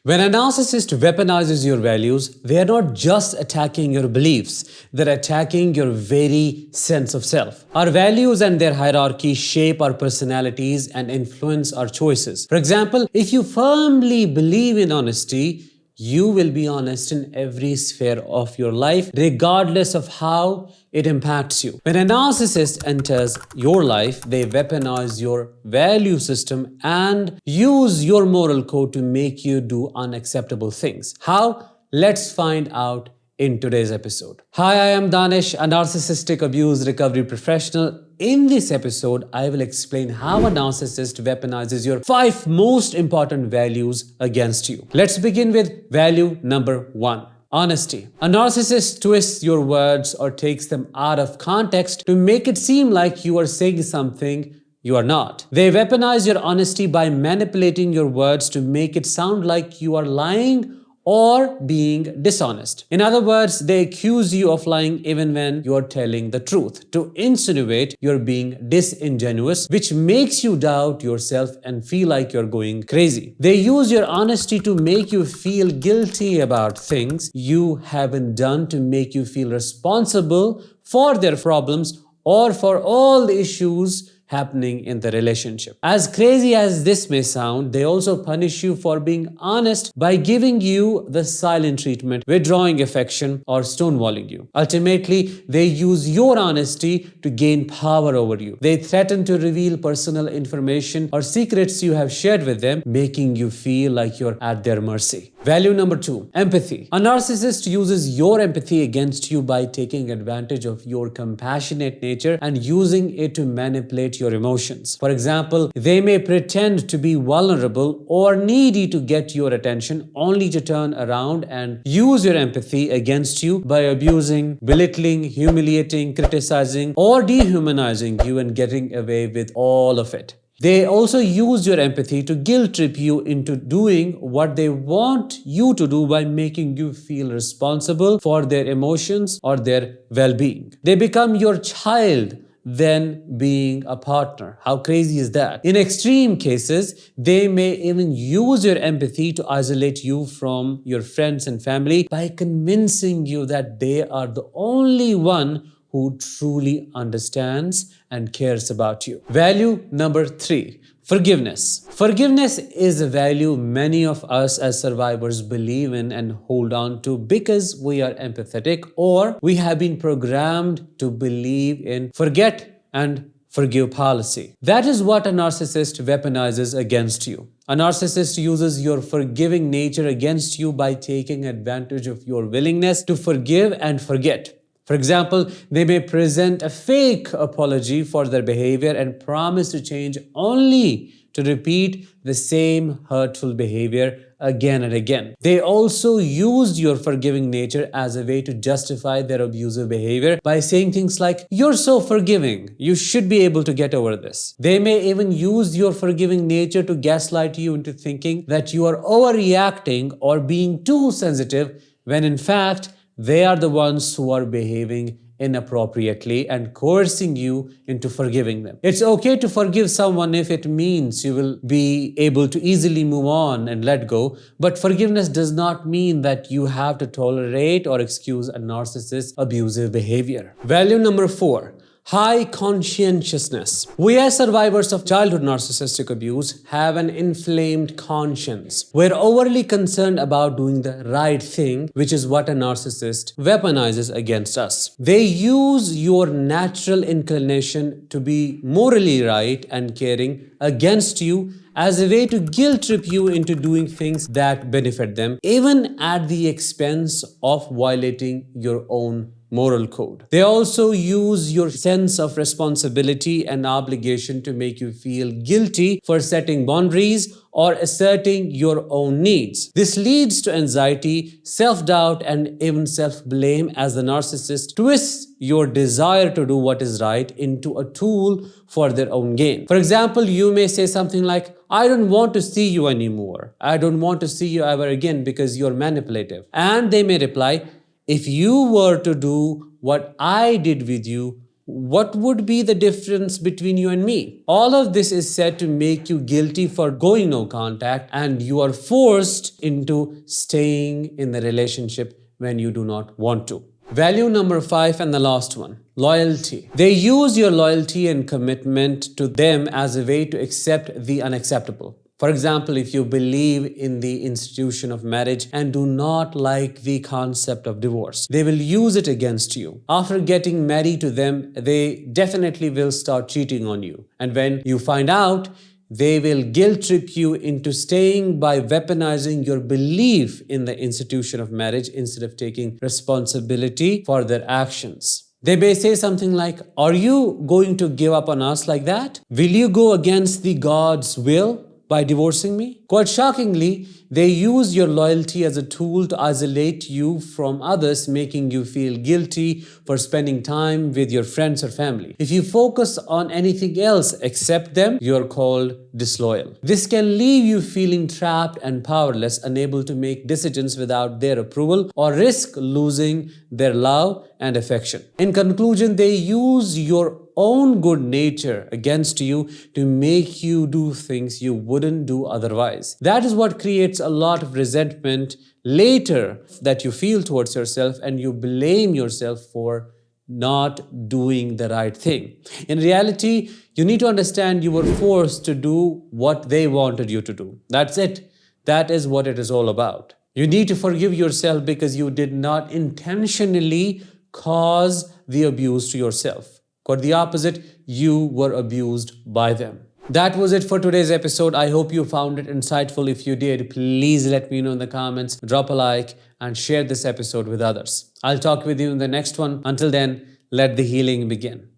When a narcissist weaponizes your values, they are not just attacking your beliefs, they're attacking your very sense of self. Our values and their hierarchy shape our personalities and influence our choices. For example, if you firmly believe in honesty, you will be honest in every sphere of your life, regardless of how it impacts you. When a narcissist enters your life, they weaponize your value system and use your moral code to make you do unacceptable things. How? Let's find out in today's episode. Hi, I am Danish, a narcissistic abuse recovery professional. In this episode, I will explain how a narcissist weaponizes your 5 most important values against you. Let's begin with value number 1. Honesty. A narcissist twists your words or takes them out of context to make it seem like you are saying something you are not. They weaponize your honesty by manipulating your words to make it sound like you are lying or being dishonest. In other words, they accuse you of lying even when you're telling the truth, to insinuate you're being disingenuous, which makes you doubt yourself and feel like you're going crazy. They use your honesty to make you feel guilty about things you haven't done, to make you feel responsible for their problems or for all the issues happening in the relationship. As crazy as this may sound, they also punish you for being honest by giving you the silent treatment, withdrawing affection, or stonewalling you. Ultimately, they use your honesty to gain power over you. They threaten to reveal personal information or secrets you have shared with them, making you feel like you're at their mercy. Value number 2, empathy. A narcissist uses your empathy against you by taking advantage of your compassionate nature and using it to manipulate your emotions. For example, they may pretend to be vulnerable or needy to get your attention, only to turn around and use your empathy against you by abusing, belittling, humiliating, criticizing, or dehumanizing you and getting away with all of it. They also use your empathy to guilt trip you into doing what they want you to do by making you feel responsible for their emotions or their well-being. They become your child than being a partner. How crazy is that? In extreme cases, they may even use your empathy to isolate you from your friends and family by convincing you that they are the only one who truly understands and cares about you. Value number 3, forgiveness. Forgiveness is a value many of us as survivors believe in and hold on to because we are empathetic, or we have been programmed to believe in forget and forgive policy. That is what a narcissist weaponizes against you. A narcissist uses your forgiving nature against you by taking advantage of your willingness to forgive and forget. For example, they may present a fake apology for their behavior and promise to change only to repeat the same hurtful behavior again and again. They also used your forgiving nature as a way to justify their abusive behavior by saying things like, "You're so forgiving, you should be able to get over this." They may even use your forgiving nature to gaslight you into thinking that you are overreacting or being too sensitive, when in fact, they are the ones who are behaving inappropriately and coercing you into forgiving them. It's okay to forgive someone if it means you will be able to easily move on and let go, but forgiveness does not mean that you have to tolerate or excuse a narcissist's abusive behavior. Value number 4, high conscientiousness. We as survivors of childhood narcissistic abuse have an inflamed conscience. We're overly concerned about doing the right thing, which is what a narcissist weaponizes against us. They use your natural inclination to be morally right and caring against you as a way to guilt trip you into doing things that benefit them, even at the expense of violating your own moral code. They also use your sense of responsibility and obligation to make you feel guilty for setting boundaries or asserting your own needs. This leads to anxiety, self-doubt, and even self-blame as the narcissist twists your desire to do what is right into a tool for their own gain. For example, you may say something like, "I don't want to see you anymore. I don't want to see you ever again because you're manipulative." And they may reply, "If you were to do what I did with you, what would be the difference between you and me? All of this is said to make you guilty for going no contact, and you are forced into staying in the relationship when you do not want to. Value number 5 and the last one, loyalty. They use your loyalty and commitment to them as a way to accept the unacceptable. For example, if you believe in the institution of marriage and do not like the concept of divorce, they will use it against you. After getting married to them, they definitely will start cheating on you. And when you find out, they will guilt trip you into staying by weaponizing your belief in the institution of marriage instead of taking responsibility for their actions. They may say something like, "Are you going to give up on us like that? Will you go against the God's will by divorcing me?" Quite shockingly, they use your loyalty as a tool to isolate you from others, making you feel guilty for spending time with your friends or family. If you focus on anything else except them, you are called disloyal. This can leave you feeling trapped and powerless, unable to make decisions without their approval, or risk losing their love and affection. In conclusion, they use your own good nature against you to make you do things you wouldn't do otherwise. That is what creates a lot of resentment later that you feel towards yourself, and you blame yourself for not doing the right thing. In reality, you need to understand you were forced to do what they wanted you to do. That's it. That is what it is all about. You need to forgive yourself because you did not intentionally cause the abuse to yourself. Quite the opposite, you were abused by them. That was it for today's episode. I hope you found it insightful. If you did, please let me know in the comments, drop a like, and share this episode with others. I'll talk with you in the next one. Until then, let the healing begin.